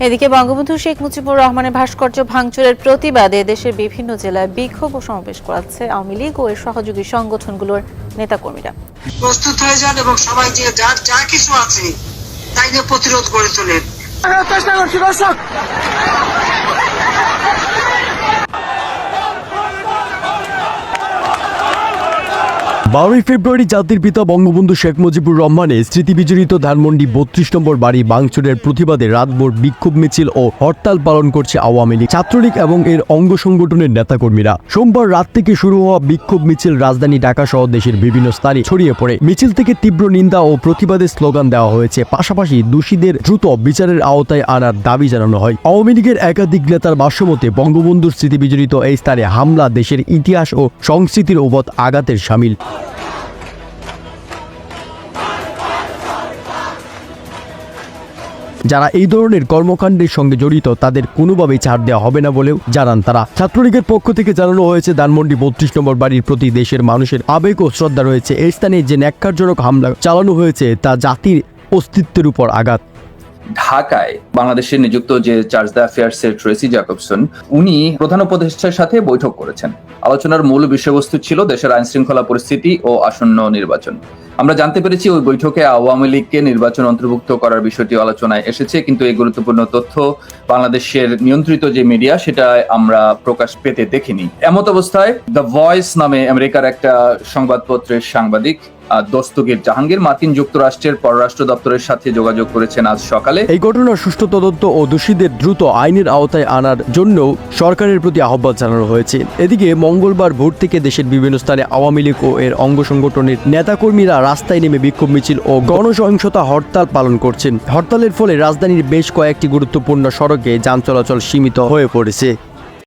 এদিকে বঙ্গবন্ধু শেখ মুজিবুর রহমানের ভাস্কর্য ভাঙচুরের প্রতিবাদে দেশের বিভিন্ন জেলায় বিক্ষোভ ও সমাবেশ করাচ্ছে আওয়ামী লীগ ও এর সহযোগী সংগঠনগুলোর নেতাকর্মীরা। প্রস্তুত হয়ে যান এবং সবাই যে যার যা কিছু আছে তাই নিয়ে প্রতিরোধ গড়ে তোলেন। চেষ্টা করছি দর্শক। 12 ফেব্রুয়ারি জাতির পিতা বঙ্গবন্ধু শেখ মুজিবুর রহমানের স্মৃতিবিজড়িত ধানমন্ডি 32 নম্বর বাড়ি ভাঙচুরের প্রতিবাদে রাতভর বিক্ষোভ মিছিল ও হরতাল পালন করছে আওয়ামী লীগ, ছাত্রলীগ এবং এর অঙ্গ সংগঠনের নেতাকর্মীরা। সোমবার রাত থেকে শুরু হওয়া বিক্ষোভ মিছিল রাজধানী ঢাকা সহ দেশের বিভিন্ন স্থানে ছড়িয়ে পড়ে। মিছিল থেকে তীব্র নিন্দা ও প্রতিবাদের স্লোগান দেওয়া হয়েছে, পাশাপাশি দোষীদের দ্রুত বিচারের আওতায় আনার দাবি জানানো হয়। আওয়ামী লীগের একাধিক নেতার ভাষ্যমতে বঙ্গবন্ধুর স্মৃতিবিজড়িত এই স্থানে হামলা দেশের ইতিহাস ও সংস্কৃতির ওপর আঘাতের শামিল। যারা এই ধরনের কর্মকাণ্ডের সঙ্গে জড়িত তাদের কোনোভাবেই ছাড় দেওয়া হবে না বলেও জানান তারা। ছাত্রলীগের পক্ষ থেকে জানানো হয়েছে, ধানমন্ডি 32 নম্বর বাড়ির প্রতি দেশের মানুষের আবেগ ও শ্রদ্ধা রয়েছে। এই স্থানে যে ন্যাক্কারজনক হামলা চালানো হয়েছে তা জাতির অস্তিত্বের উপর আঘাত। ঢাকায় বাংলাদেশে নিযুক্ত যে চার্জ দ্য অ্যাফেয়ার্সের ট্রেসি জ্যাকবসন, উনি প্রধান উপদেষ্টার সাথে বৈঠক করেছেন। আলোচনার মূল বিষয়বস্তু ছিল দেশের আইন শৃঙ্খলা পরিস্থিতি ও আসন্ন নির্বাচন। আমরা জানতে পেরেছি ওই বৈঠকে আওয়ামী লীগকে নির্বাচন অন্তর্ভুক্ত করার বিষয়টি আলোচনায় এসেছে, কিন্তু এই গুরুত্বপূর্ণ তথ্য বাংলাদেশের নিয়ন্ত্রিত যে মিডিয়া সেটা আমরা প্রকাশ পেতে দেখিনি। এমত অবস্থায় দ্য ভয়েস নামে আমেরিকার একটা সংবাদপত্রের সাংবাদিক দস্তগীর জাহাঙ্গীর মার্কিন যুক্তরাষ্ট্রের পররাষ্ট্র দপ্তরের সাথে যোগাযোগ করেছেন আজ সকালে। এই ঘটনার সুষ্ঠু তদন্ত ও দোষীদের দ্রুত আইনের আওতায় আনার জন্য সরকারের প্রতি আহ্বান জানানো হয়েছে। এদিকে মঙ্গলবার ভোর থেকে দেশের বিভিন্ন স্থানে আওয়ামী লীগ ও এর অঙ্গ সংগঠনের নেতাকর্মীরা রাস্তায় নেমে বিক্ষোভ মিছিল ও গণসহিংসতা হরতাল পালন করছেন। হরতালের ফলে রাজধানীর বেশ কয়েকটি গুরুত্বপূর্ণ সড়কে যান চলাচল সীমিত হয়ে পড়েছে।